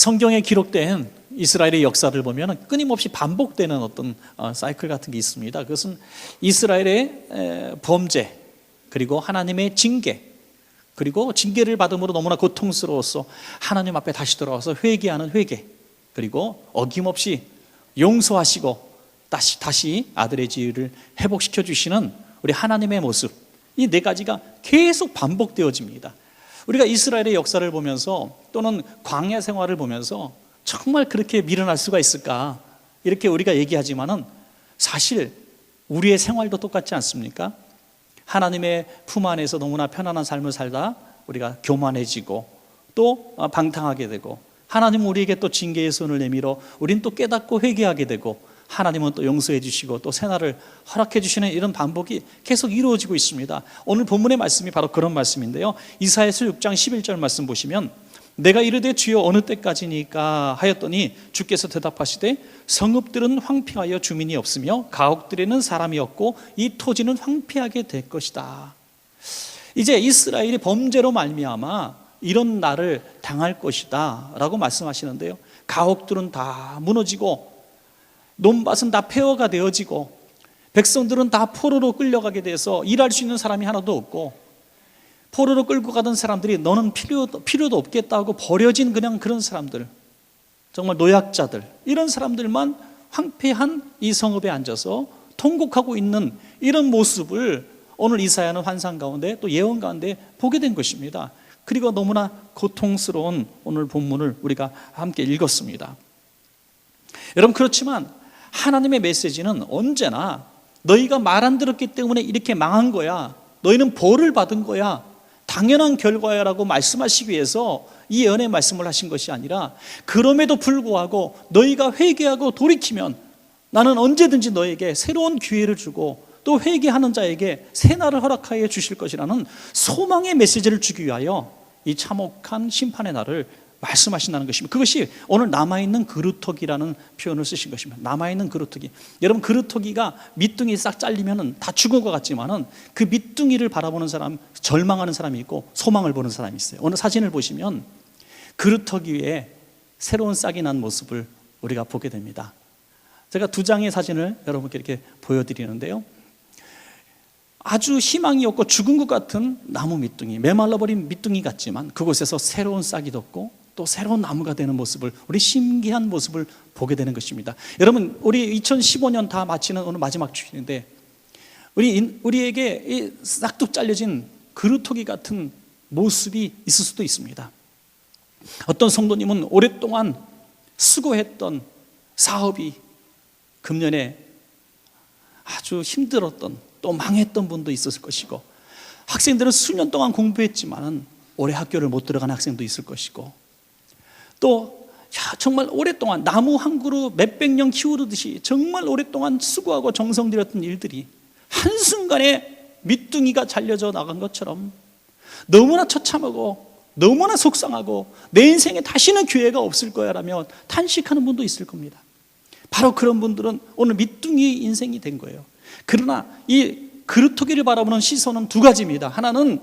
성경에 기록된 이스라엘의 역사를 보면 끊임없이 반복되는 어떤 사이클 같은 게 있습니다. 그것은 이스라엘의 범죄, 그리고 하나님의 징계, 그리고 징계를 받음으로 너무나 고통스러워서 하나님 앞에 다시 돌아와서 회개하는 회개, 그리고 어김없이 용서하시고 다시 아들의 지위를 회복시켜 주시는 우리 하나님의 모습, 이 네 가지가 계속 반복되어집니다. 우리가 이스라엘의 역사를 보면서 또는 광야 생활을 보면서 정말 그렇게 미련할 수가 있을까, 이렇게 우리가 얘기하지만은 사실 우리의 생활도 똑같지 않습니까? 하나님의 품 안에서 너무나 편안한 삶을 살다 우리가 교만해지고 또 방탕하게 되고, 하나님은 우리에게 또 징계의 손을 내밀어 우리는 또 깨닫고 회개하게 되고, 하나님은 또 용서해 주시고 또 새날을 허락해 주시는 이런 반복이 계속 이루어지고 있습니다. 오늘 본문의 말씀이 바로 그런 말씀인데요, 이사야서 6장 11절 말씀 보시면, 내가 이르되 주여 어느 때까지니까 하였더니 주께서 대답하시되 성읍들은 황폐하여 주민이 없으며 가옥들에는 사람이 없고 이 토지는 황폐하게 될 것이다. 이제 이스라엘이 범죄로 말미암아 이런 날을 당할 것이다 라고 말씀하시는데요, 가옥들은 다 무너지고 논밭은 다 폐허가 되어지고 백성들은 다 포로로 끌려가게 돼서 일할 수 있는 사람이 하나도 없고, 포로로 끌고 가던 사람들이 너는 필요도 없겠다고 버려진 그냥 그런 사람들, 정말 노약자들, 이런 사람들만 황폐한 이 성읍에 앉아서 통곡하고 있는 이런 모습을 오늘 이사야는 환상 가운데 또 예언 가운데 보게 된 것입니다. 그리고 너무나 고통스러운 오늘 본문을 우리가 함께 읽었습니다. 여러분, 그렇지만 하나님의 메시지는 언제나 너희가 말 안 들었기 때문에 이렇게 망한 거야, 너희는 벌을 받은 거야, 당연한 결과야 라고 말씀하시기 위해서 이 예언의 말씀을 하신 것이 아니라, 그럼에도 불구하고 너희가 회개하고 돌이키면 나는 언제든지 너에게 새로운 기회를 주고 또 회개하는 자에게 새날을 허락하여 주실 것이라는 소망의 메시지를 주기 위하여 이 참혹한 심판의 날을 말씀하신다는 것입니다. 그것이 오늘 남아있는 그루터기라는 표현을 쓰신 것입니다. 남아있는 그루터기. 여러분, 그루터기가 밑둥이 싹 잘리면 다 죽은 것 같지만은 그 밑둥이를 바라보는 사람, 절망하는 사람이 있고 소망을 보는 사람이 있어요. 오늘 사진을 보시면 그루터기 위에 새로운 싹이 난 모습을 우리가 보게 됩니다. 제가 두 장의 사진을 여러분께 이렇게 보여드리는데요, 아주 희망이 없고 죽은 것 같은 나무 밑둥이, 메말라버린 밑둥이 같지만 그곳에서 새로운 싹이 돋고 또 새로운 나무가 되는 모습을, 우리 신기한 모습을 보게 되는 것입니다. 여러분, 우리 2015년 다 마치는 오늘 마지막 주일인데 우리에게 이 싹둑 잘려진 그루터기 같은 모습이 있을 수도 있습니다. 어떤 성도님은 오랫동안 수고했던 사업이 금년에 아주 힘들었던, 또 망했던 분도 있었을 것이고, 학생들은 수년 동안 공부했지만 올해 학교를 못 들어간 학생도 있을 것이고, 또 정말 오랫동안 나무 한 그루 몇백 년 키우듯이 정말 오랫동안 수고하고 정성 들였던 일들이 한순간에 밑둥이가 잘려져 나간 것처럼 너무나 처참하고 너무나 속상하고 내 인생에 다시는 기회가 없을 거야 라며 탄식하는 분도 있을 겁니다. 바로 그런 분들은 오늘 밑둥이 인생이 된 거예요. 그러나 이 그루터기를 바라보는 시선은 두 가지입니다. 하나는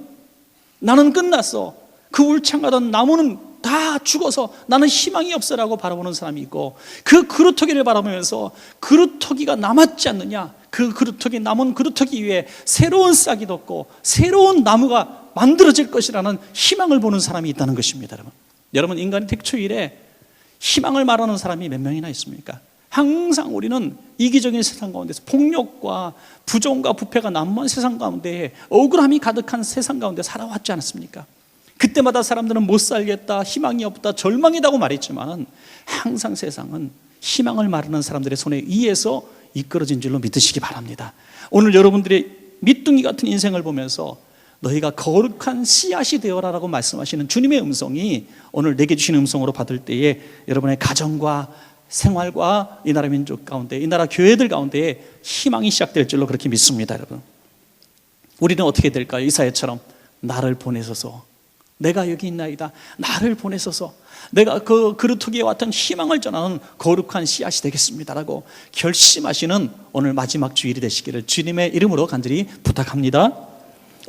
나는 끝났어, 그 울창하던 나무는 다 죽어서 나는 희망이 없어라고 바라보는 사람이 있고, 그 그루터기를 바라보면서 그루터기가 남았지 않느냐, 그 그루터기, 남은 그루터기 위에 새로운 싹이 돋고 새로운 나무가 만들어질 것이라는 희망을 보는 사람이 있다는 것입니다. 여러분, 인간이 택초일에 희망을 말하는 사람이 몇 명이나 있습니까? 항상 우리는 이기적인 세상 가운데서 폭력과 부정과 부패가 난무한 세상 가운데, 억울함이 가득한 세상 가운데 살아왔지 않았습니까? 그때마다 사람들은 못 살겠다, 희망이 없다, 절망이라고 말했지만 항상 세상은 희망을 말하는 사람들의 손에 의해서 이끌어진 줄로 믿으시기 바랍니다. 오늘 여러분들의 밑둥이 같은 인생을 보면서 너희가 거룩한 씨앗이 되어라라고 말씀하시는 주님의 음성이 오늘 내게 주시는 음성으로 받을 때에 여러분의 가정과 생활과 이 나라 민족 가운데, 이 나라 교회들 가운데 희망이 시작될 줄로 그렇게 믿습니다. 여러분, 우리는 어떻게 될까요? 이사야처럼 나를 보내소서, 내가 여기 있나이다, 나를 보내소서, 내가 그 그루터기에 왔던 희망을 전하는 거룩한 씨앗이 되겠습니다라고 결심하시는 오늘 마지막 주일이 되시기를 주님의 이름으로 간절히 부탁합니다.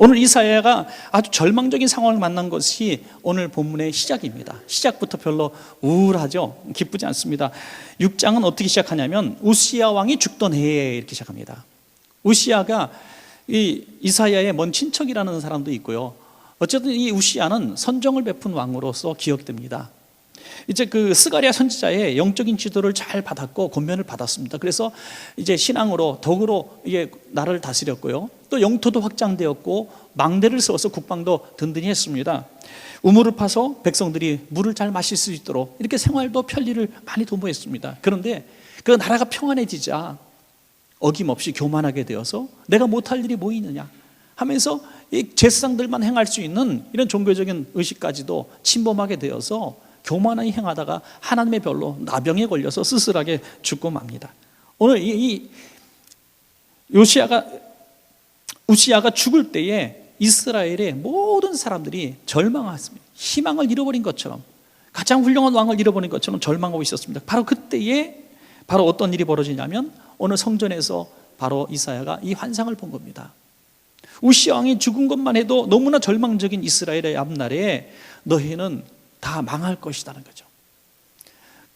오늘 이사야가 아주 절망적인 상황을 만난 것이 오늘 본문의 시작입니다. 시작부터 별로 우울하죠. 기쁘지 않습니다. 6장은 어떻게 시작하냐면 우시야 왕이 죽던 해에 이렇게 시작합니다. 우시야가 이 이사야의 먼 친척이라는 사람도 있고요. 어쨌든 이 우시야는 선정을 베푼 왕으로서 기억됩니다. 이제 그 스가랴 선지자의 영적인 지도를 잘 받았고 권면을 받았습니다. 그래서 이제 신앙으로 덕으로 이게 나라를 다스렸고요. 또 영토도 확장되었고 망대를 세워서 국방도 든든히 했습니다. 우물을 파서 백성들이 물을 잘 마실 수 있도록 이렇게 생활도 편리를 많이 도모했습니다. 그런데 그 나라가 평안해지자 어김없이 교만하게 되어서 내가 못할 일이 뭐 있느냐 하면서 이 제사장들만 행할 수 있는 이런 종교적인 의식까지도 침범하게 되어서 교만하게 행하다가 하나님의 별로 나병에 걸려서 쓸쓸하게 죽고 맙니다. 오늘 이 우시야가 죽을 때에 이스라엘의 모든 사람들이 절망했습니다. 희망을 잃어버린 것처럼, 가장 훌륭한 왕을 잃어버린 것처럼 절망하고 있었습니다. 바로 그때에 바로 어떤 일이 벌어지냐면 오늘 성전에서 바로 이사야가 이 환상을 본 겁니다. 우시야 왕이 죽은 것만 해도 너무나 절망적인 이스라엘의 앞날에 너희는 다 망할 것이라는 거죠.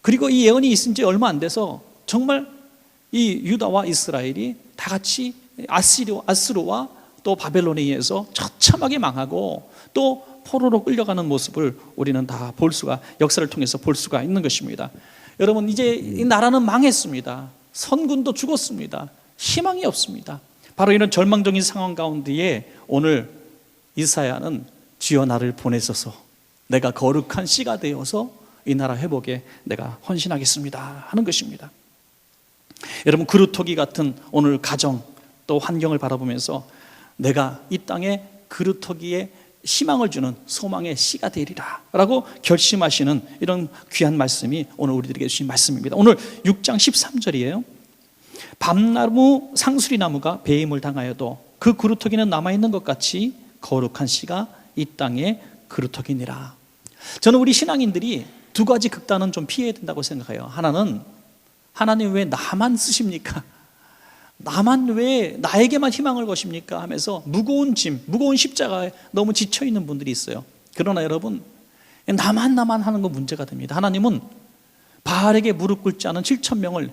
그리고 이 예언이 있은 지 얼마 안 돼서 정말 이 유다와 이스라엘이 다 같이 아스루와 또 바벨론에 의해서 처참하게 망하고 또 포로로 끌려가는 모습을 우리는 다 볼 수가, 역사를 통해서 볼 수가 있는 것입니다. 여러분, 이제 이 나라는 망했습니다. 선군도 죽었습니다. 희망이 없습니다. 바로 이런 절망적인 상황 가운데에 오늘 이사야는 주여 나를 보내소서, 내가 거룩한 씨가 되어서 이 나라 회복에 내가 헌신하겠습니다 하는 것입니다. 여러분, 그루터기 같은 오늘 가정 또 환경을 바라보면서 내가 이 땅에 그루터기에 희망을 주는 소망의 씨가 되리라 라고 결심하시는 이런 귀한 말씀이 오늘 우리들에게 주신 말씀입니다. 오늘 6장 13절이에요. 밤나무 상수리나무가 배임을 당하여도 그 그루터기는 남아있는 것 같이 거룩한 씨가 이 땅에 그루터기니라. 저는 우리 신앙인들이 두 가지 극단은 좀 피해야 된다고 생각해요. 하나는 하나님 왜 나만 쓰십니까? 나만 왜 나에게만 희망을 거십니까? 하면서 무거운 짐, 무거운 십자가에 너무 지쳐있는 분들이 있어요. 그러나 여러분, 나만 하는 건 문제가 됩니다. 하나님은 바알에게 무릎 꿇지 않은 7,000명을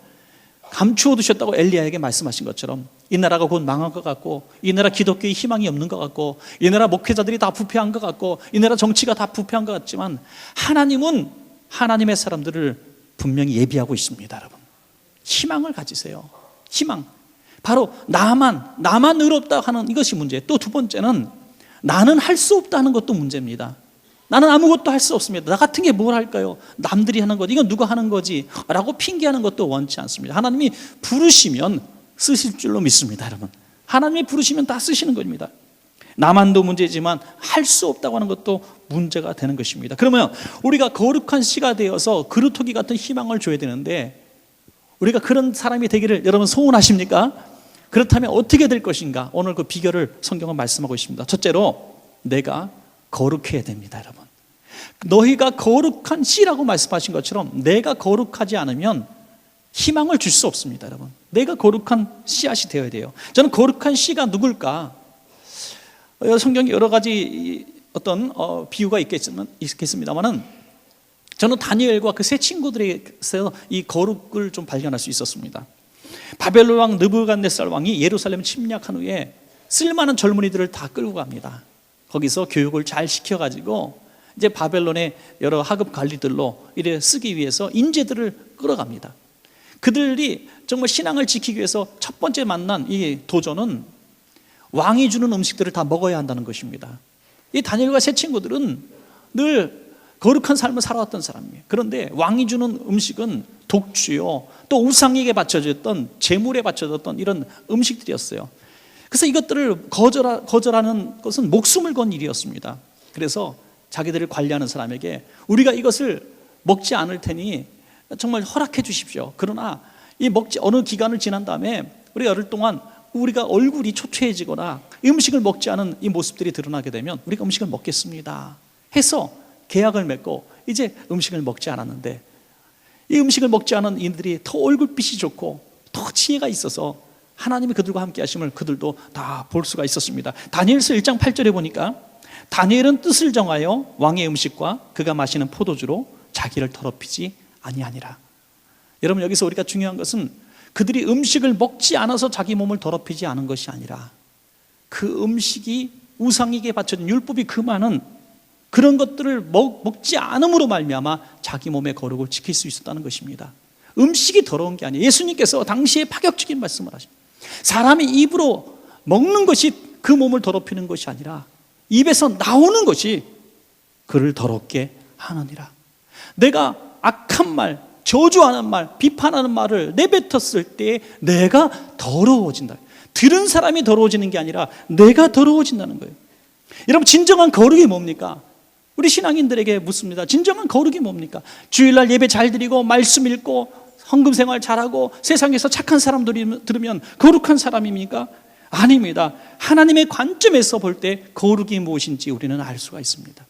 감추어 두셨다고 엘리야에게 말씀하신 것처럼 이 나라가 곧 망한 것 같고, 이 나라 기독교의 희망이 없는 것 같고, 이 나라 목회자들이 다 부패한 것 같고, 이 나라 정치가 다 부패한 것 같지만 하나님은 하나님의 사람들을 분명히 예비하고 있습니다. 여러분, 희망을 가지세요. 희망. 바로 나만 의롭다 하는 이것이 문제. 또 두 번째는 나는 할 수 없다 하는 것도 문제입니다. 나는 아무것도 할 수 없습니다. 나 같은 게 뭘 할까요? 남들이 하는 것, 이건 누가 하는 거지? 라고 핑계하는 것도 원치 않습니다. 하나님이 부르시면 쓰실 줄로 믿습니다. 여러분, 하나님이 부르시면 다 쓰시는 겁니다. 나만도 문제지만 할 수 없다고 하는 것도 문제가 되는 것입니다. 그러면 우리가 거룩한 씨가 되어서 그루터기 같은 희망을 줘야 되는데 우리가 그런 사람이 되기를 여러분 소원하십니까? 그렇다면 어떻게 될 것인가? 오늘 그 비결을 성경은 말씀하고 있습니다. 첫째로 내가 거룩해야 됩니다. 여러분, 너희가 거룩한 씨라고 말씀하신 것처럼 내가 거룩하지 않으면 희망을 줄 수 없습니다. 여러분, 내가 거룩한 씨앗이 되어야 돼요. 저는 거룩한 씨가 누굴까? 성경에 여러 가지 어떤 비유가 있겠습니다만은 저는 다니엘과 그 세 친구들에서 이 거룩을 좀 발견할 수 있었습니다. 바벨론 왕 느부갓네살 왕이 예루살렘 침략한 후에 쓸만한 젊은이들을 다 끌고 갑니다. 거기서 교육을 잘 시켜가지고 이제 바벨론의 여러 하급 관리들로 이래 쓰기 위해서 인재들을 끌어갑니다. 그들이 정말 신앙을 지키기 위해서 첫 번째 만난 이 도전은 왕이 주는 음식들을 다 먹어야 한다는 것입니다. 이 다니엘과 세 친구들은 늘 거룩한 삶을 살아왔던 사람이에요. 그런데 왕이 주는 음식은 독주요, 또 우상에게 바쳐졌던, 재물에 바쳐졌던 이런 음식들이었어요. 그래서 이것들을 거절하는 것은 목숨을 건 일이었습니다. 그래서 자기들을 관리하는 사람에게 우리가 이것을 먹지 않을 테니 정말 허락해 주십시오. 그러나 이 먹지 어느 기간을 지난 다음에 우리 열흘 동안 우리가 얼굴이 초췌해지거나 이 음식을 먹지 않은 이 모습들이 드러나게 되면 우리가 음식을 먹겠습니다 해서 계약을 맺고 이제 음식을 먹지 않았는데, 이 음식을 먹지 않은 이들이 더 얼굴빛이 좋고 더 지혜가 있어서 하나님이 그들과 함께 하심을 그들도 다 볼 수가 있었습니다. 다니엘서 1장 8절에 보니까 다니엘은 뜻을 정하여 왕의 음식과 그가 마시는 포도주로 자기를 더럽히지 아니하니라. 여러분, 여기서 우리가 중요한 것은 그들이 음식을 먹지 않아서 자기 몸을 더럽히지 않은 것이 아니라 그 음식이 우상에게 바쳐진 율법이 금하는 그런 것들을 먹지 않음으로 말미암아 자기 몸의 거룩을 지킬 수 있었다는 것입니다. 음식이 더러운 게 아니에요. 예수님께서 당시에 파격적인 말씀을 하십니다. 사람이 입으로 먹는 것이 그 몸을 더럽히는 것이 아니라 입에서 나오는 것이 그를 더럽게 하느니라. 내가 악한 말, 저주하는 말, 비판하는 말을 내뱉었을 때 내가 더러워진다. 들은 사람이 더러워지는 게 아니라 내가 더러워진다는 거예요. 여러분, 진정한 거룩이 뭡니까? 우리 신앙인들에게 묻습니다. 진정한 거룩이 뭡니까? 주일날 예배 잘 드리고 말씀 읽고 헌금 생활 잘하고 세상에서 착한 사람들이 들으면 거룩한 사람입니까? 아닙니다. 하나님의 관점에서 볼 때 거룩이 무엇인지 우리는 알 수가 있습니다.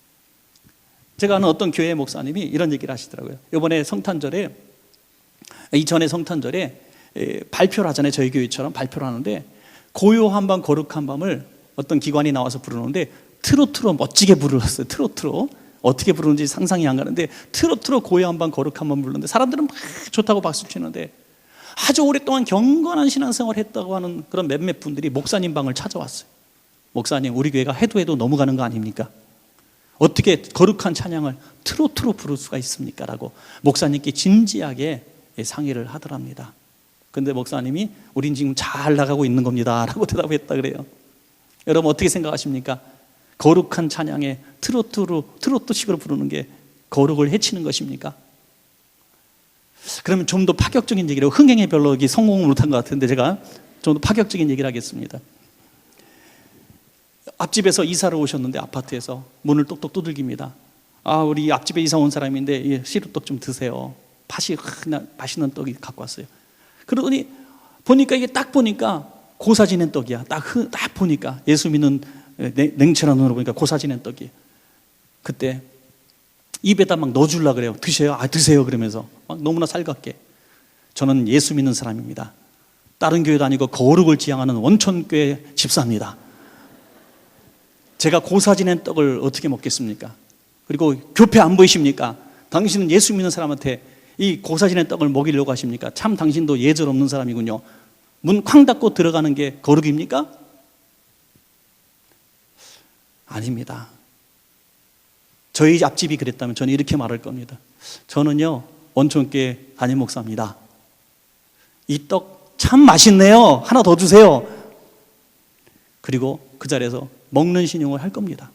제가 아는 어떤 교회 목사님이 이런 얘기를 하시더라고요. 이번에 성탄절에, 이전에 성탄절에 발표를 하잖아요. 저희 교회처럼 발표를 하는데 고요한 밤 거룩한 밤을 어떤 기관이 나와서 부르는데 트로트로 멋지게 부르셨어요. 트로트로. 어떻게 부르는지 상상이 안 가는데 트로트로 고요한 밤 거룩한 밤 부르는데 사람들은 막 좋다고 박수 치는데 아주 오랫동안 경건한 신앙생활을 했다고 하는 그런 몇몇 분들이 목사님 방을 찾아왔어요. 목사님, 우리 교회가 해도 넘어가는 거 아닙니까? 어떻게 거룩한 찬양을 트로트로 부를 수가 있습니까? 라고 목사님께 진지하게 상의를 하더랍니다. 근데 목사님이 우린 지금 잘 나가고 있는 겁니다 라고 대답했다 그래요. 여러분, 어떻게 생각하십니까? 거룩한 찬양에 트로트식으로 부르는 게 거룩을 해치는 것입니까? 그러면 좀 더 파격적인 얘기를, 흥행에 별로 성공을 못한 것 같은데 제가 좀 더 파격적인 얘기를 하겠습니다. 앞집에서 이사를 오셨는데 아파트에서 문을 똑똑 두들깁니다. 우리 앞집에 이사 온 사람인데 시루떡 좀 드세요. 맛있는 떡이 갖고 왔어요. 그러더니 보니까 이게 딱 보니까 고사 지낸 떡이야. 딱 보니까 예수 믿는 냉철한 눈으로 보니까 고사 지낸 떡이. 그때 입에다 막 넣어주려고 그래요. 드세요. 드세요. 그러면서 너무나 살갑게. 저는 예수 믿는 사람입니다. 다른 교회 다니고 거룩을 지향하는 원천교회 집사입니다. 제가 고사 지낸 떡을 어떻게 먹겠습니까? 그리고 교패 안 보이십니까? 당신은 예수 믿는 사람한테 이 고사 지낸 떡을 먹이려고 하십니까? 참 당신도 예절 없는 사람이군요. 문 쾅 닫고 들어가는 게 거룩입니까? 아닙니다. 저희 앞집이 그랬다면 저는 이렇게 말할 겁니다. 저는요, 원천교회 담임 목사입니다. 이 떡 참 맛있네요. 하나 더 주세요. 그리고 그 자리에서 먹는 신용을 할 겁니다.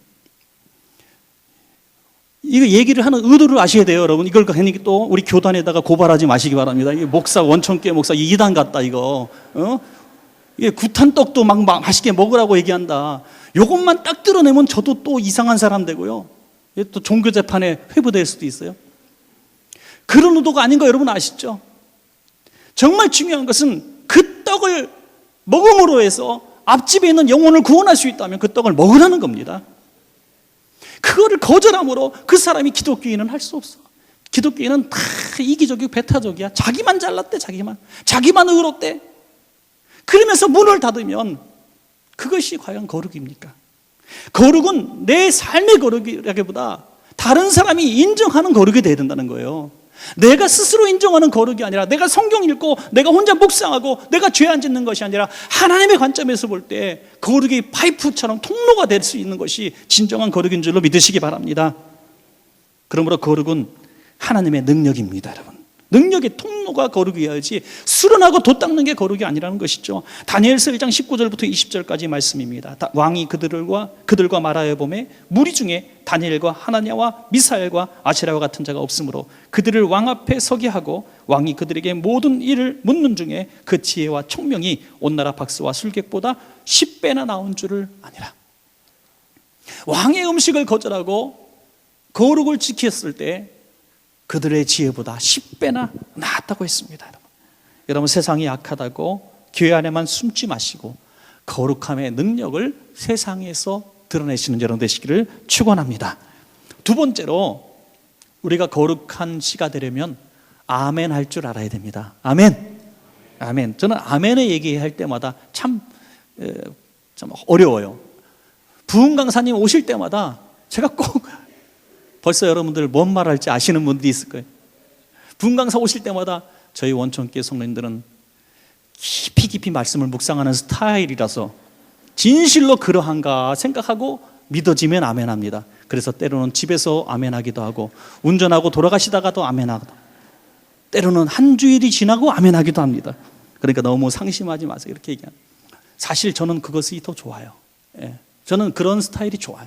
이거 얘기를 하는 의도를 아셔야 돼요, 여러분. 이걸 괜히 또 우리 교단에다가 고발하지 마시기 바랍니다. 이게 목사, 원천교회 목사 이단 같다, 이거. 이게 구탄 떡도 막 맛있게 먹으라고 얘기한다. 요것만 딱 드러내면 저도 또 이상한 사람 되고요. 또 종교 재판에 회부될 수도 있어요. 그런 의도가 아닌 거 여러분 아시죠? 정말 중요한 것은 그 떡을 먹음으로 해서 앞집에 있는 영혼을 구원할 수 있다면 그 떡을 먹으라는 겁니다. 그거를 거절함으로 그 사람이 기독교인은 할 수 없어. 기독교인은 다 이기적이고 배타적이야. 자기만 잘났대, 자기만 의롭대. 그러면서 문을 닫으면 그것이 과연 거룩입니까? 거룩은 내 삶의 거룩이라기보다 다른 사람이 인정하는 거룩이 돼야 된다는 거예요. 내가 스스로 인정하는 거룩이 아니라 내가 성경 읽고 내가 혼자 묵상하고 내가 죄 안 짓는 것이 아니라 하나님의 관점에서 볼 때 거룩이 파이프처럼 통로가 될 수 있는 것이 진정한 거룩인 줄로 믿으시기 바랍니다. 그러므로 거룩은 하나님의 능력입니다, 여러분. 능력의 통로가 거룩이어야지 수련하고 돛 닦는 게 거룩이 아니라는 것이죠. 다니엘서 1장 19절부터 20절까지 말씀입니다. 왕이 그들과 말하여 보매 무리 중에 다니엘과 하나냐와 미사엘과 아세라와 같은 자가 없으므로 그들을 왕 앞에 서게 하고 왕이 그들에게 모든 일을 묻는 중에 그 지혜와 총명이 온 나라 박수와 술객보다 10배나 나온 줄을 아니라. 왕의 음식을 거절하고 거룩을 지켰을 때 그들의 지혜보다 10배나 나았다고 했습니다. 여러분, 세상이 악하다고 교회 안에만 숨지 마시고 거룩함의 능력을 세상에서 드러내시는 여러분 되시기를 축원합니다. 두 번째로 우리가 거룩한 시가 되려면 아멘 할 줄 알아야 됩니다. 아멘. 아멘. 저는 아멘을 얘기할 때마다 참 어려워요. 부흥 강사님 오실 때마다 제가 꼭 벌써 여러분들 뭔 말할지 아시는 분들이 있을 거예요. 부흥 강사 오실 때마다 저희 원천교회 성도님들은 깊이 말씀을 묵상하는 스타일이라서 진실로 그러한가 생각하고 믿어지면 아멘합니다. 그래서 때로는 집에서 아멘하기도 하고 운전하고 돌아가시다가도 아멘하고 때로는 한 주일이 지나고 아멘하기도 합니다. 그러니까 너무 상심하지 마세요. 이렇게 얘기합니다. 사실 저는 그것이 더 좋아요. 저는 그런 스타일이 좋아요.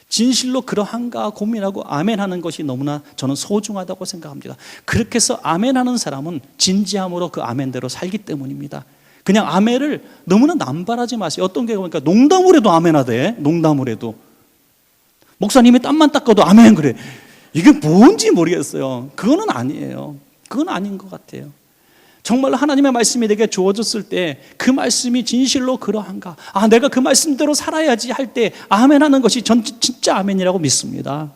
진실로 그러한가 고민하고 아멘하는 것이 너무나 저는 소중하다고 생각합니다. 그렇게 해서 아멘하는 사람은 진지함으로 그 아멘대로 살기 때문입니다. 그냥 아멘을 너무나 남발하지 마세요. 어떤 게 보니까 농담을 해도 아멘하대. 농담을 해도 목사님이 땀만 닦아도 아멘 그래. 이게 뭔지 모르겠어요. 그거는 아니에요. 그건 아닌 것 같아요. 정말 하나님의 말씀이 내게 주어졌을 때 그 말씀이 진실로 그러한가, 내가 그 말씀대로 살아야지 할 때 아멘하는 것이 전 진짜 아멘이라고 믿습니다.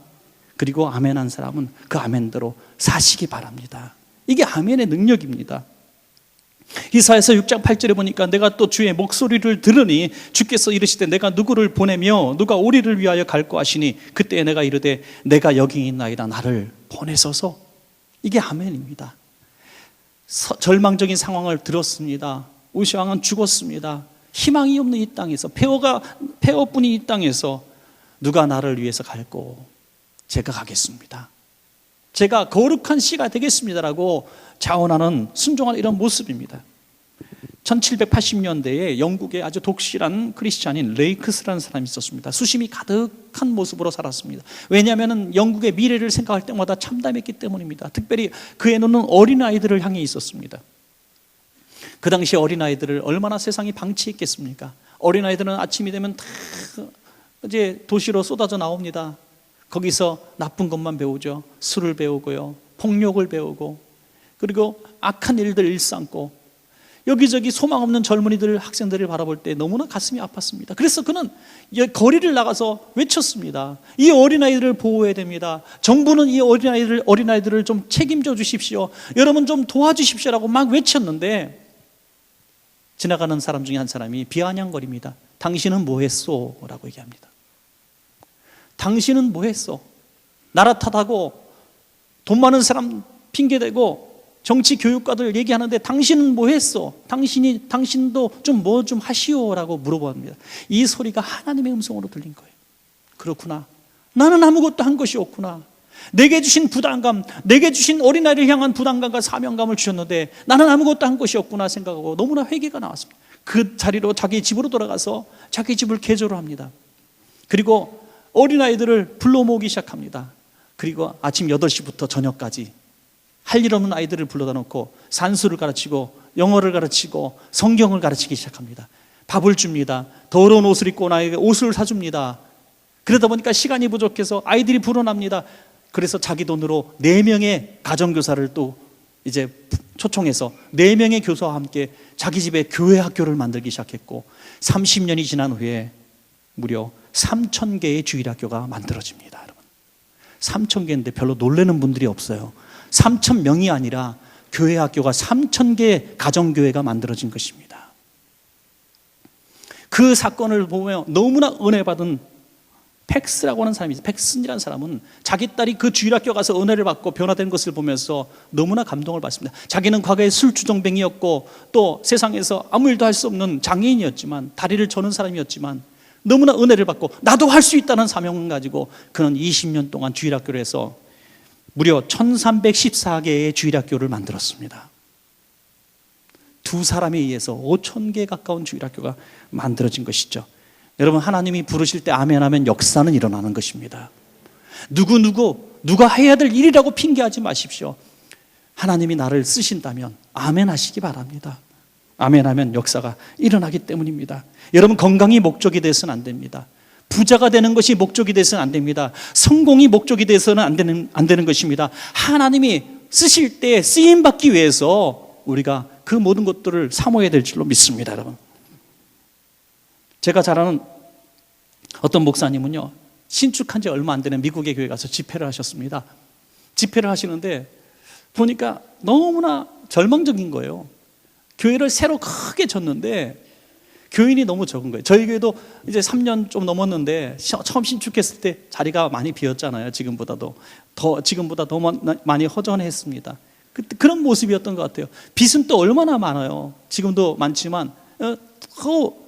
그리고 아멘한 사람은 그 아멘대로 사시기 바랍니다. 이게 아멘의 능력입니다. 이사야서 6장 8절에 보니까 내가 또 주의 목소리를 들으니 주께서 이르시되 내가 누구를 보내며 누가 우리를 위하여 갈고 하시니 그때 내가 이르되 내가 여기 있나이다 나를 보내소서. 이게 아멘입니다. 절망적인 상황을 들었습니다. 우시아 왕은 죽었습니다. 희망이 없는 이 땅에서 폐허뿐인 이 땅에서 누가 나를 위해서 갈고 제가 가겠습니다. 제가 거룩한 씨가 되겠습니다라고 자원하는 순종하는 이런 모습입니다. 1780년대에 영국의 아주 독실한 크리스찬인 레이크스라는 사람이 있었습니다. 수심이 가득한 모습으로 살았습니다. 왜냐하면 영국의 미래를 생각할 때마다 참담했기 때문입니다. 특별히 그의 눈은 어린아이들을 향해 있었습니다. 그 당시 어린아이들을 얼마나 세상이 방치했겠습니까? 어린아이들은 아침이 되면 다 이제 도시로 쏟아져 나옵니다. 거기서 나쁜 것만 배우죠. 술을 배우고요, 폭력을 배우고, 그리고 악한 일들 일삼고, 여기저기 소망 없는 젊은이들, 학생들을 바라볼 때 너무나 가슴이 아팠습니다. 그래서 그는 거리를 나가서 외쳤습니다. 이 어린아이들을 보호해야 됩니다. 정부는 이 어린아이들을 좀 책임져 주십시오. 여러분 좀 도와주십시오라고 막 외쳤는데, 지나가는 사람 중에 한 사람이 비아냥거립니다. 당신은 뭐 했소? 라고 얘기합니다. 당신은 뭐 했소? 나라 탓하고 돈 많은 사람 핑계대고 정치 교육가들 얘기하는데 당신은 뭐 했어? 당신도 좀 뭐 좀 하시오라고 물어봅니다. 이 소리가 하나님의 음성으로 들린 거예요. 그렇구나. 나는 아무것도 한 것이 없구나. 내게 주신 부담감, 내게 주신 어린아이를 향한 부담감과 사명감을 주셨는데 나는 아무것도 한 것이 없구나 생각하고 너무나 회개가 나왔습니다. 그 자리로 자기 집으로 돌아가서 자기 집을 개조를 합니다. 그리고 어린아이들을 불러 모으기 시작합니다. 그리고 아침 8시부터 저녁까지 할 일 없는 아이들을 불러다 놓고 산수를 가르치고 영어를 가르치고 성경을 가르치기 시작합니다. 밥을 줍니다. 더러운 옷을 입고 온 아이에게 옷을 사줍니다. 그러다 보니까 시간이 부족해서 아이들이 불어납니다. 그래서 자기 돈으로 4명의 가정교사를 또 이제 초청해서 4명의 교사와 함께 자기 집에 교회 학교를 만들기 시작했고 30년이 지난 후에 무려 3,000개의 주일학교가 만들어집니다. 여러분, 3,000개인데 별로 놀라는 분들이 없어요. 3,000명이 아니라 교회 학교가 3,000개 가정교회가 만들어진 것입니다. 그 사건을 보면 너무나 은혜 받은 팩스라고 하는 사람이 있어요. 팩슨이라는 사람은 자기 딸이 그 주일학교 가서 은혜를 받고 변화된 것을 보면서 너무나 감동을 받습니다. 자기는 과거에 술주정뱅이였고 또 세상에서 아무 일도 할 수 없는 장애인이었지만, 다리를 저는 사람이었지만 너무나 은혜를 받고 나도 할 수 있다는 사명을 가지고 그는 20년 동안 주일학교를 해서 무려 1314개의 주일학교를 만들었습니다. 두 사람에 의해서 5,000개 가까운 주일학교가 만들어진 것이죠. 여러분, 하나님이 부르실 때 아멘하면 역사는 일어나는 것입니다. 누가 해야 될 일이라고 핑계하지 마십시오. 하나님이 나를 쓰신다면 아멘하시기 바랍니다. 아멘하면 역사가 일어나기 때문입니다. 여러분, 건강이 목적이 되어서는 안 됩니다. 부자가 되는 것이 목적이 되어서는 안 됩니다. 성공이 목적이 되어서는 안 되는 것입니다. 하나님이 쓰실 때 쓰임받기 위해서 우리가 그 모든 것들을 사모해야 될 줄로 믿습니다. 여러분, 제가 잘 아는 어떤 목사님은요, 신축한 지 얼마 안 되는 미국의 교회 가서 집회를 하셨습니다. 집회를 하시는데 보니까 너무나 절망적인 거예요. 교회를 새로 크게 졌는데 교인이 너무 적은 거예요. 저희 교회도 이제 3년 좀 넘었는데 처음 신축했을 때 자리가 많이 비었잖아요. 지금보다 더 많이 허전했습니다. 그런 모습이었던 것 같아요. 빚은 또 얼마나 많아요. 지금도 많지만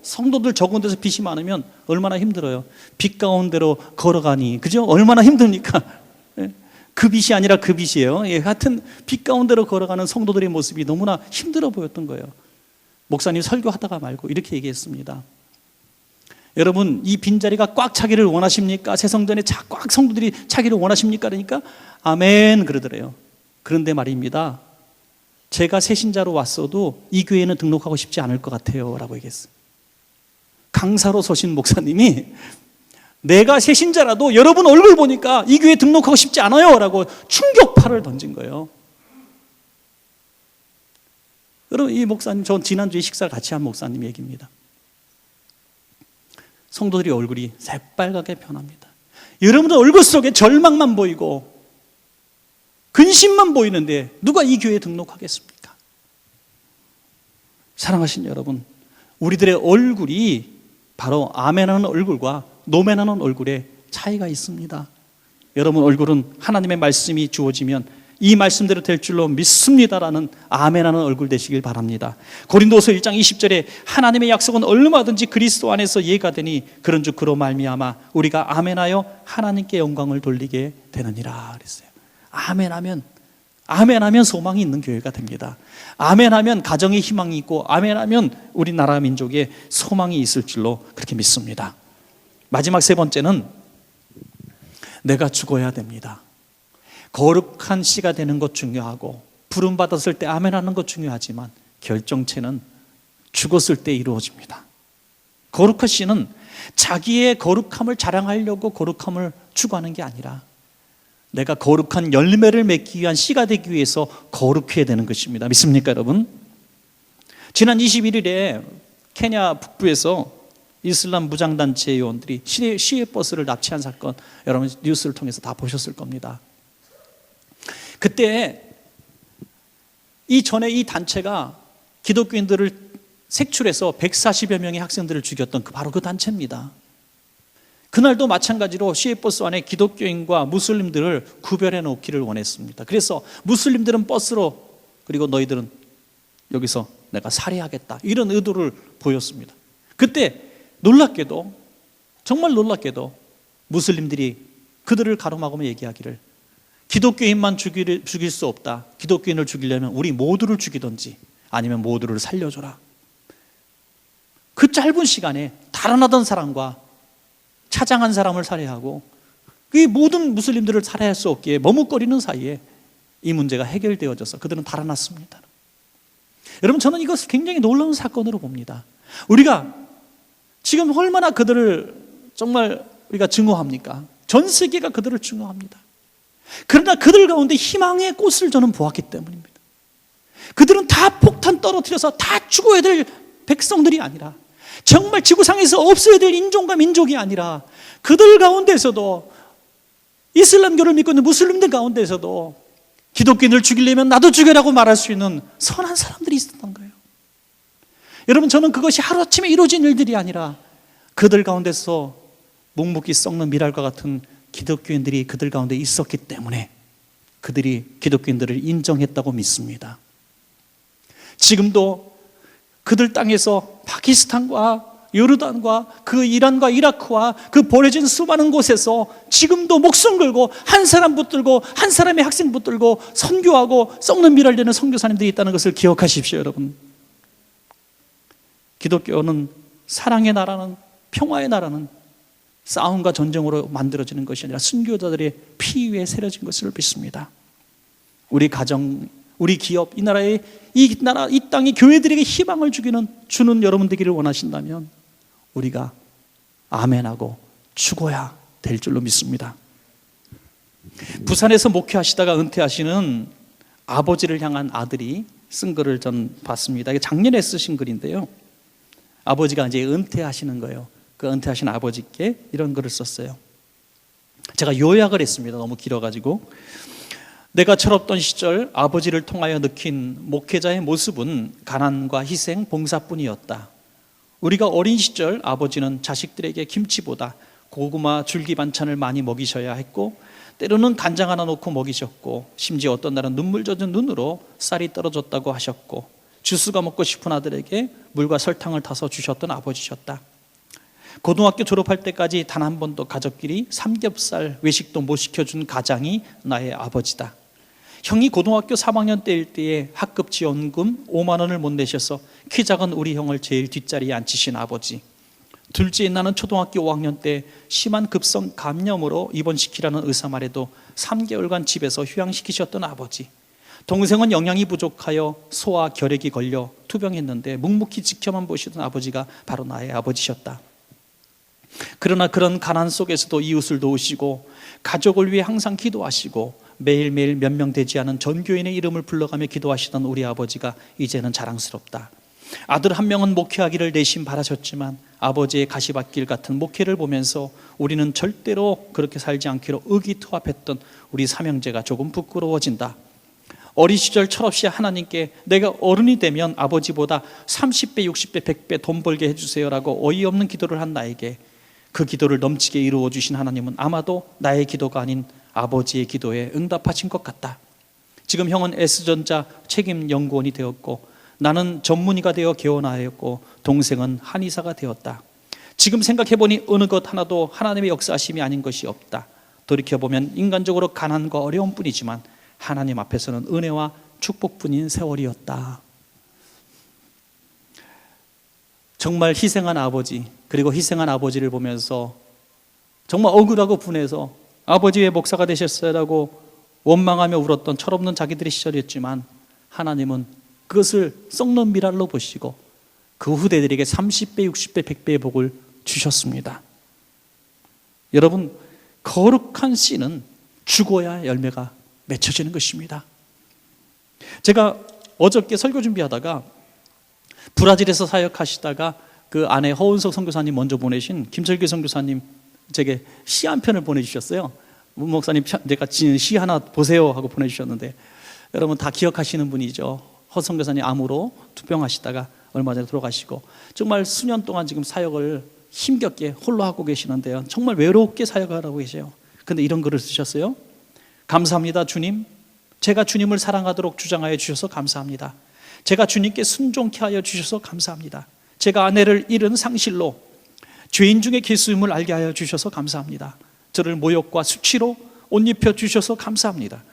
성도들 적은 데서 빚이 많으면 얼마나 힘들어요. 빚 가운데로 걸어가니, 그죠? 얼마나 힘듭니까? 그 빚이 아니라 그 빚이에요. 하여튼 빚 가운데로 걸어가는 성도들의 모습이 너무나 힘들어 보였던 거예요. 목사님 설교하다가 말고 이렇게 얘기했습니다. 여러분, 이 빈자리가 꽉 차기를 원하십니까? 새 성전에 꽉 성도들이 차기를 원하십니까? 그러니까 아멘 그러더래요. 그런데 말입니다, 제가 새신자로 왔어도 이 교회는 등록하고 싶지 않을 것 같아요 라고 얘기했어요. 강사로 서신 목사님이 내가 새신자라도 여러분 얼굴 보니까 이 교회에 등록하고 싶지 않아요 라고 충격파를 던진 거예요. 여러분, 이 목사님, 전 지난주에 식사를 같이 한 목사님 얘기입니다. 성도들이 얼굴이 새빨갛게 변합니다. 여러분들 얼굴 속에 절망만 보이고 근심만 보이는데 누가 이 교회에 등록하겠습니까? 사랑하신 여러분, 우리들의 얼굴이 바로 아멘하는 얼굴과 노멘하는 얼굴에 차이가 있습니다. 여러분 얼굴은 하나님의 말씀이 주어지면 이 말씀대로 될 줄로 믿습니다라는 아멘하는 얼굴 되시길 바랍니다. 고린도서 1장 20절에 하나님의 약속은 얼마든지 그리스도 안에서 예가 되니 그런즉 그로 말미암아 우리가 아멘하여 하나님께 영광을 돌리게 되느니라 그랬어요. 아멘하면 소망이 있는 교회가 됩니다. 아멘하면 가정에 희망이 있고 아멘하면 우리나라 민족에 소망이 있을 줄로 그렇게 믿습니다. 마지막 세 번째는 내가 죽어야 됩니다. 거룩한 씨가 되는 것 중요하고 부름 받았을 때 아멘하는 것 중요하지만 결정체는 죽었을 때 이루어집니다. 거룩한 씨는 자기의 거룩함을 자랑하려고 거룩함을 추구하는 게 아니라 내가 거룩한 열매를 맺기 위한 씨가 되기 위해서 거룩해야 되는 것입니다. 믿습니까 여러분? 지난 21일에 케냐 북부에서 이슬람 무장단체 요원들이 시외버스를 납치한 사건, 여러분 뉴스를 통해서 다 보셨을 겁니다. 그때 이전에 이 단체가 기독교인들을 색출해서 140여 명의 학생들을 죽였던 바로 그 단체입니다. 그날도 마찬가지로 시외버스 안에 기독교인과 무슬림들을 구별해 놓기를 원했습니다. 그래서 무슬림들은 버스로, 그리고 너희들은 여기서 내가 살해하겠다, 이런 의도를 보였습니다. 그때 놀랍게도, 정말 놀랍게도 무슬림들이 그들을 가로막으며 얘기하기를 기독교인만 죽일 수 없다. 기독교인을 죽이려면 우리 모두를 죽이든지 아니면 모두를 살려줘라. 그 짧은 시간에 달아나던 사람과 차장한 사람을 살해하고 그 모든 무슬림들을 살해할 수 없기에 머뭇거리는 사이에 이 문제가 해결되어져서 그들은 달아났습니다. 여러분, 저는 이것을 굉장히 놀라운 사건으로 봅니다. 우리가 지금 얼마나 그들을 정말 우리가 증오합니까? 전 세계가 그들을 증오합니다. 그러나 그들 가운데 희망의 꽃을 저는 보았기 때문입니다. 그들은 다 폭탄 떨어뜨려서 다 죽어야 될 백성들이 아니라, 정말 지구상에서 없어야 될 인종과 민족이 아니라, 그들 가운데서도, 이슬람교를 믿고 있는 무슬림들 가운데서도 기독교인을 죽이려면 나도 죽여라고 말할 수 있는 선한 사람들이 있었던 거예요. 여러분, 저는 그것이 하루아침에 이루어진 일들이 아니라 그들 가운데서 묵묵히 썩는 밀알과 같은 기독교인들이 그들 가운데 있었기 때문에 그들이 기독교인들을 인정했다고 믿습니다. 지금도 그들 땅에서 파키스탄과 요르단과 그 이란과 이라크와 그 버려진 수많은 곳에서 지금도 목숨 걸고 한 사람 붙들고 한 사람의 학생 붙들고 선교하고 썩는 밀알 되는 선교사님들이 있다는 것을 기억하십시오. 여러분, 기독교는 사랑의 나라는, 평화의 나라는 싸움과 전쟁으로 만들어지는 것이 아니라 순교자들의 피 위에 새려진 것을 믿습니다. 우리 가정, 우리 기업, 이 나라, 이 땅이 교회들에게 희망을 주는 여러분 되기를 원하신다면 우리가 아멘하고 죽어야 될 줄로 믿습니다. 부산에서 목회하시다가 은퇴하시는 아버지를 향한 아들이 쓴 글을 전 봤습니다. 이게 작년에 쓰신 글인데요. 아버지가 이제 은퇴하시는 거예요. 그 은퇴하신 아버지께 이런 글을 썼어요. 제가 요약을 했습니다. 너무 길어가지고. 내가 철없던 시절 아버지를 통하여 느낀 목회자의 모습은 가난과 희생, 봉사뿐이었다. 우리가 어린 시절 아버지는 자식들에게 김치보다 고구마 줄기 반찬을 많이 먹이셔야 했고, 때로는 간장 하나 넣고 먹이셨고, 심지어 어떤 날은 눈물 젖은 눈으로 쌀이 떨어졌다고 하셨고, 주스가 먹고 싶은 아들에게 물과 설탕을 타서 주셨던 아버지셨다. 고등학교 졸업할 때까지 단 한 번도 가족끼리 삼겹살 외식도 못 시켜준 가장이 나의 아버지다. 형이 고등학교 3학년 때일 때에 학급 지원금 5만 원을 못 내셔서 키 작은 우리 형을 제일 뒷자리에 앉히신 아버지. 둘째인 나는 초등학교 5학년 때 심한 급성 감염으로 입원시키라는 의사 말에도 3개월간 집에서 휴양시키셨던 아버지. 동생은 영양이 부족하여 소화 결핵이 걸려 투병했는데 묵묵히 지켜만 보시던 아버지가 바로 나의 아버지셨다. 그러나 그런 가난 속에서도 이웃을 도우시고 가족을 위해 항상 기도하시고 매일매일 몇 명 되지 않은 전교인의 이름을 불러가며 기도하시던 우리 아버지가 이제는 자랑스럽다. 아들 한 명은 목회하기를 내심 바라셨지만 아버지의 가시밭길 같은 목회를 보면서 우리는 절대로 그렇게 살지 않기로 의기투합했던 우리 삼형제가 조금 부끄러워진다. 어린 시절 철없이 하나님께 내가 어른이 되면 아버지보다 30배, 60배, 100배 돈 벌게 해주세요라고 어이없는 기도를 한 나에게 그 기도를 넘치게 이루어 주신 하나님은 아마도 나의 기도가 아닌 아버지의 기도에 응답하신 것 같다. 지금 형은 S전자 책임연구원이 되었고, 나는 전문의가 되어 개원하였고, 동생은 한의사가 되었다. 지금 생각해보니 어느 것 하나도 하나님의 역사하심이 아닌 것이 없다. 돌이켜보면 인간적으로 가난과 어려움 뿐이지만 하나님 앞에서는 은혜와 축복뿐인 세월이었다. 정말 희생한 아버지, 그리고 희생한 아버지를 보면서 정말 억울하고 분해서 아버지 왜 목사가 되셨어요라고 원망하며 울었던 철없는 자기들의 시절이었지만, 하나님은 그것을 썩는 미랄로 보시고 그 후대들에게 30배, 60배, 100배의 복을 주셨습니다. 여러분, 거룩한 씨는 죽어야 열매가 맺혀지는 것입니다. 제가 어저께 설교 준비하다가 브라질에서 사역하시다가 그 아내 허은석 선교사님 먼저 보내신 김철기 선교사님 제게 시 한 편을 보내주셨어요. 문 목사님 내가 지은 시 하나 보세요 하고 보내주셨는데, 여러분 다 기억하시는 분이죠. 허 선교사님 암으로 투병하시다가 얼마 전에 돌아가시고 정말 수년 동안 지금 사역을 힘겹게 홀로 하고 계시는데요, 정말 외롭게 사역을 하고 계세요. 근데 이런 글을 쓰셨어요. 감사합니다 주님, 제가 주님을 사랑하도록 주장하여 주셔서 감사합니다. 제가 주님께 순종케 하여 주셔서 감사합니다. 제가 아내를 잃은 상실로 죄인 중에 예수님을 알게 하여 주셔서 감사합니다. 저를 모욕과 수치로 옷 입혀 주셔서 감사합니다.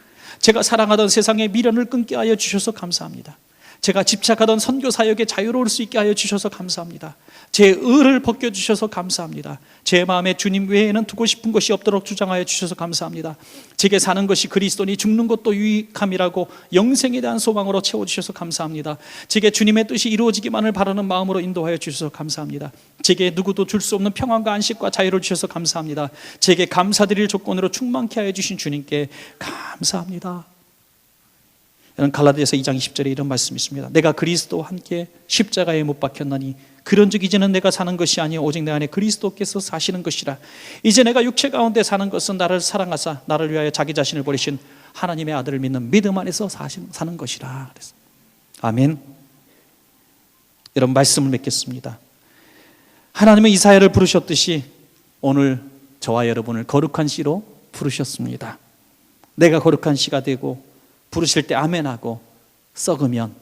제가 사랑하던 세상의 미련을 끊게 하여 주셔서 감사합니다. 제가 집착하던 선교 사역에 자유로울 수 있게 하여 주셔서 감사합니다. 제 의를 벗겨주셔서 감사합니다. 제 마음에 주님 외에는 두고 싶은 것이 없도록 주장하여 주셔서 감사합니다. 제게 사는 것이 그리스도니 죽는 것도 유익함이라고 영생에 대한 소망으로 채워주셔서 감사합니다. 제게 주님의 뜻이 이루어지기만을 바라는 마음으로 인도하여 주셔서 감사합니다. 제게 누구도 줄 수 없는 평안과 안식과 자유를 주셔서 감사합니다. 제게 감사드릴 조건으로 충만케 하여 주신 주님께 감사합니다. 갈라디아서 2장 20절에 이런 말씀이 있습니다. 내가 그리스도와 함께 십자가에 못 박혔나니 그런즉 이제는 내가 사는 것이 아니요 오직 내 안에 그리스도께서 사시는 것이라. 이제 내가 육체 가운데 사는 것은 나를 사랑하사 나를 위하여 자기 자신을 버리신 하나님의 아들을 믿는 믿음 안에서 사는 것이라. 아멘. 여러분, 말씀을 맺겠습니다. 하나님은 이사야를 부르셨듯이 오늘 저와 여러분을 거룩한 씨로 부르셨습니다. 내가 거룩한 씨가 되고 부르실 때 아멘하고 썩으면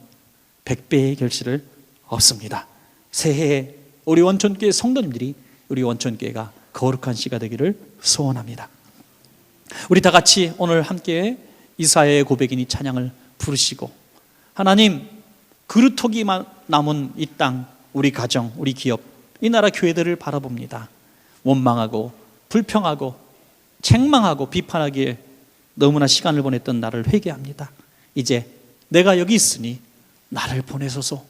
100배의 결실을 얻습니다. 새해에 우리 원천교회 성도님들이 우리 원천교회가 거룩한 씨가 되기를 소원합니다. 우리 다 같이 오늘 함께 이사야의 고백인 이 찬양을 부르시고, 하나님, 그루터기만 남은 이 땅, 우리 가정, 우리 기업, 이 나라 교회들을 바라봅니다. 원망하고 불평하고 책망하고 비판하기에 너무나 시간을 보냈던 나를 회개합니다. 이제 내가 여기 있으니 나를 보내소서,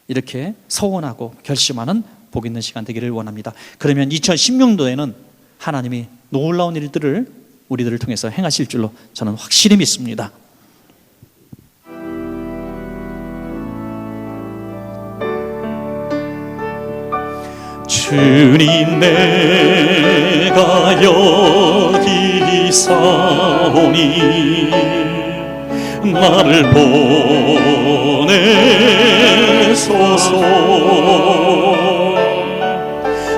이렇게 서원하고 결심하는 복 있는 시간 되기를 원합니다. 그러면 2016년도에는 하나님이 놀라운 일들을 우리들을 통해서 행하실 줄로 저는 확실히 믿습니다. 주님, 내가 여기 있사오니 나를 보내소서.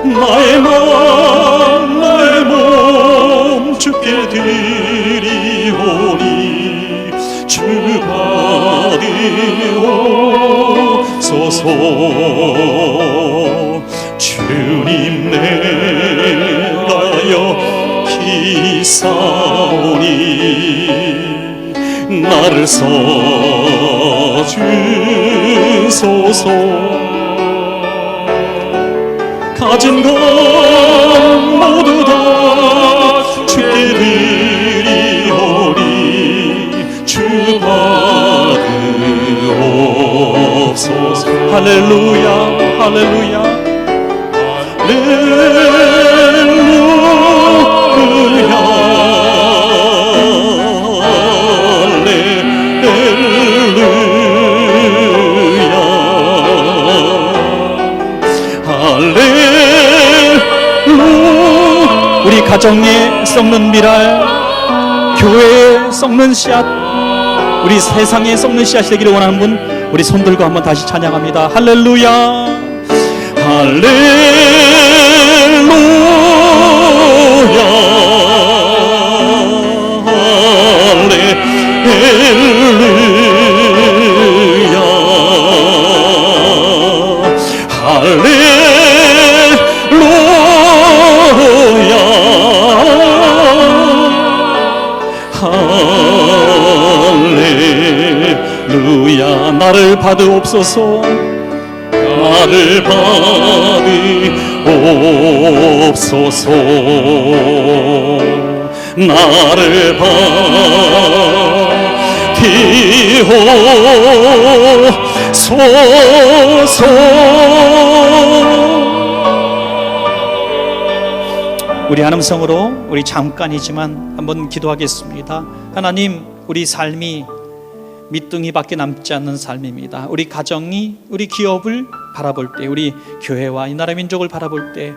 나의 몸 주께 드리오니 주 받으옵소서. 주님 내가여 기사오니 나를 써주소서. 가진 것 모두 다 주께 드리오니 주 받으옵소서. 할렐루야 할렐루야 할렐루야 우리 가정에 썩는 미랄, 교회에 썩는 씨앗, 우리 세상에 썩는 씨앗이 되기를 원하는 분, 우리 손 들고 한번 다시 찬양합니다. 할렐루야 할렐루야 할렐루야 할렐루야 할렐루야. 나를 받으옵소서. 나를 받으옵소서. 나를 받으옵소서. 우리 한음성으로 우리 잠깐이지만 한번 기도하겠습니다. 하나님, 우리 삶이 밑둥이밖에 남지 않는 삶입니다. 우리 가정이, 우리 기업을 바라볼 때, 우리 교회와 이 나라 민족을 바라볼 때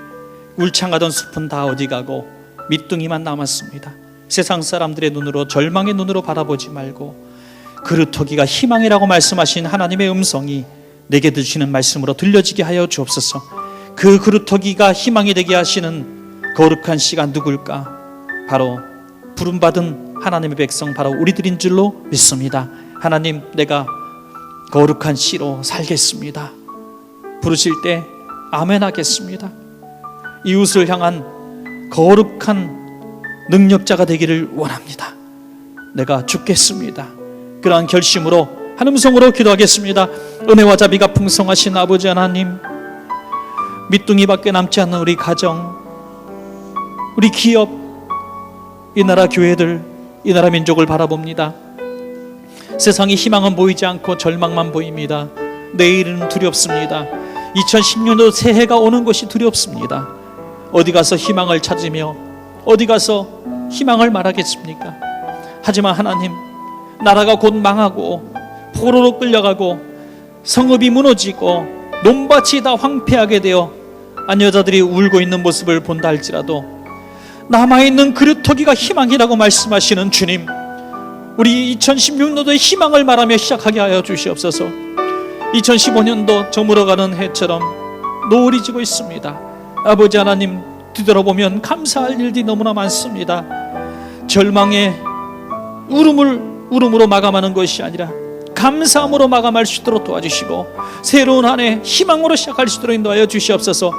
울창하던 숲은 다 어디 가고 밑둥이만 남았습니다. 세상 사람들의 눈으로, 절망의 눈으로 바라보지 말고 그루터기가 희망이라고 말씀하신 하나님의 음성이 내게 드시는 말씀으로 들려지게 하여 주옵소서. 그 그루터기가 희망이 되게 하시는 거룩한 씨가 누굴까? 바로 부름받은 하나님의 백성, 바로 우리들인 줄로 믿습니다. 하나님, 내가 거룩한 씨로 살겠습니다. 부르실 때 아멘 하겠습니다. 이웃을 향한 거룩한 능력자가 되기를 원합니다. 내가 죽겠습니다. 그러한 결심으로 한 음성으로 기도하겠습니다. 은혜와 자비가 풍성하신 아버지 하나님, 밑둥이밖에 남지 않는 우리 가정, 우리 기업, 이 나라 교회들, 이 나라 민족을 바라봅니다. 세상의 희망은 보이지 않고 절망만 보입니다. 내일은 두렵습니다. 2016년도 새해가 오는 것이 두렵습니다. 어디 가서 희망을 찾으며 어디 가서 희망을 말하겠습니까? 하지만 하나님, 나라가 곧 망하고 포로로 끌려가고 성읍이 무너지고 논밭이 다 황폐하게 되어 아녀자들이 울고 있는 모습을 본다 할지라도 남아있는 그루터기가 희망이라고 말씀하시는 주님, 우리 2016년도의 희망을 말하며 시작하게 하여 주시옵소서. 2015년도 저물어가는 해처럼 노을이 지고 있습니다. 아버지 하나님, 뒤돌아보면 감사할 일들이 너무나 많습니다. 절망의 울음으로 마감하는 것이 아니라 감사함으로 마감할 수 있도록 도와주시고 새로운 한 해 희망으로 시작할 수 있도록 인도하여 주시옵소서.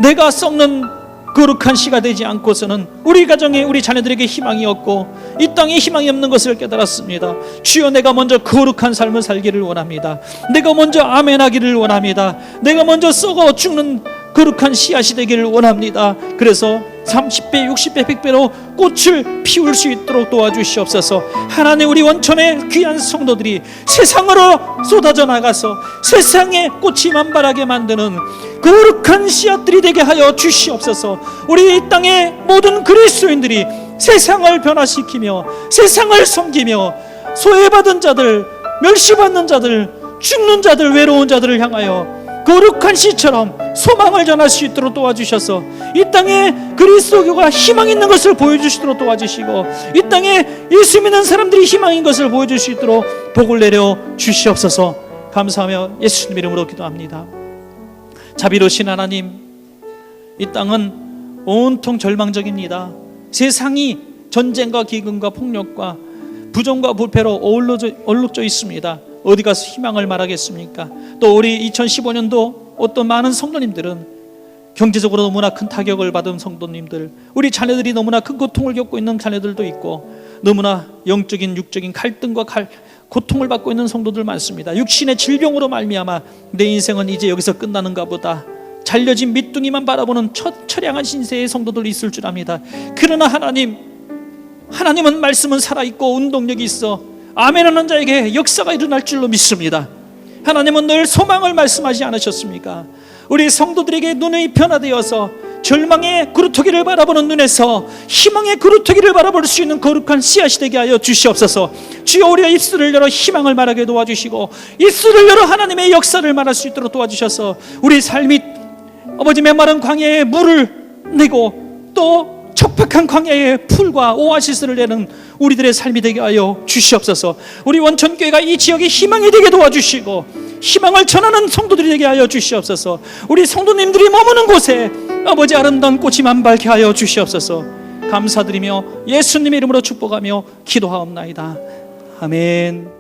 내가 썩는 거룩한 씨가 되지 않고서는 우리 가정에, 우리 자녀들에게 희망이 없고 이 땅에 희망이 없는 것을 깨달았습니다. 주여, 내가 먼저 거룩한 삶을 살기를 원합니다. 내가 먼저 아멘하기를 원합니다. 내가 먼저 썩어 죽는 거룩한 씨앗이 되기를 원합니다. 그래서 30배, 60배, 100배로 꽃을 피울 수 있도록 도와주시옵소서. 하나님, 우리 원천의 귀한 성도들이 세상으로 쏟아져 나가서 세상에 꽃이 만발하게 만드는 거룩한 씨앗들이 되게 하여 주시옵소서. 우리 이 땅의 모든 그리스도인들이 세상을 변화시키며 세상을 섬기며 소외받은 자들, 멸시받는 자들, 죽는 자들, 외로운 자들을 향하여 거룩한 씨처럼 소망을 전할 수 있도록 도와주셔서 이 땅에 그리스도교가 희망 있는 것을 보여주시도록 도와주시고 이 땅에 예수 믿는 사람들이 희망인 것을 보여줄 수 있도록 복을 내려 주시옵소서. 감사하며 예수님 이름으로 기도합니다. 자비로우신 하나님, 이 땅은 온통 절망적입니다. 세상이 전쟁과 기근과 폭력과 부정과 부패로 얼룩져 있습니다. 어디 가서 희망을 말하겠습니까? 또 우리 2015년도 어떤 많은 성도님들은 경제적으로 너무나 큰 타격을 받은 성도님들, 우리 자녀들이 너무나 큰 고통을 겪고 있는 자녀들도 있고 너무나 영적인 육적인 갈등과 고통을 받고 있는 성도들 많습니다. 육신의 질병으로 말미암아 내 인생은 이제 여기서 끝나는가 보다, 잘려진 밑둥이만 바라보는 처량한 신세의 성도들이 있을 줄 압니다. 그러나 하나님은 말씀은 살아있고 운동력이 있어 아멘하는 자에게 역사가 일어날 줄로 믿습니다. 하나님은 늘 소망을 말씀하지 않으셨습니까? 우리 성도들에게 눈이 변화되어서 절망의 구루터기를 바라보는 눈에서 희망의 구루터기를 바라볼 수 있는 거룩한 씨앗이 되게 하여 주시옵소서. 주여, 우리의 입술을 열어 희망을 말하게 도와주시고 입술을 열어 하나님의 역사를 말할 수 있도록 도와주셔서 우리 삶이 아버지 메마른 광야에 물을 내고 또 척박한 광야에 풀과 오아시스를 내는 우리들의 삶이 되게 하여 주시옵소서. 우리 원천교회가 이 지역에 희망이 되게 도와주시고 희망을 전하는 성도들이 되게 하여 주시옵소서. 우리 성도님들이 머무는 곳에 아버지 아름다운 꽃이 만발케 하여 주시옵소서. 감사드리며 예수님의 이름으로 축복하며 기도하옵나이다. 아멘.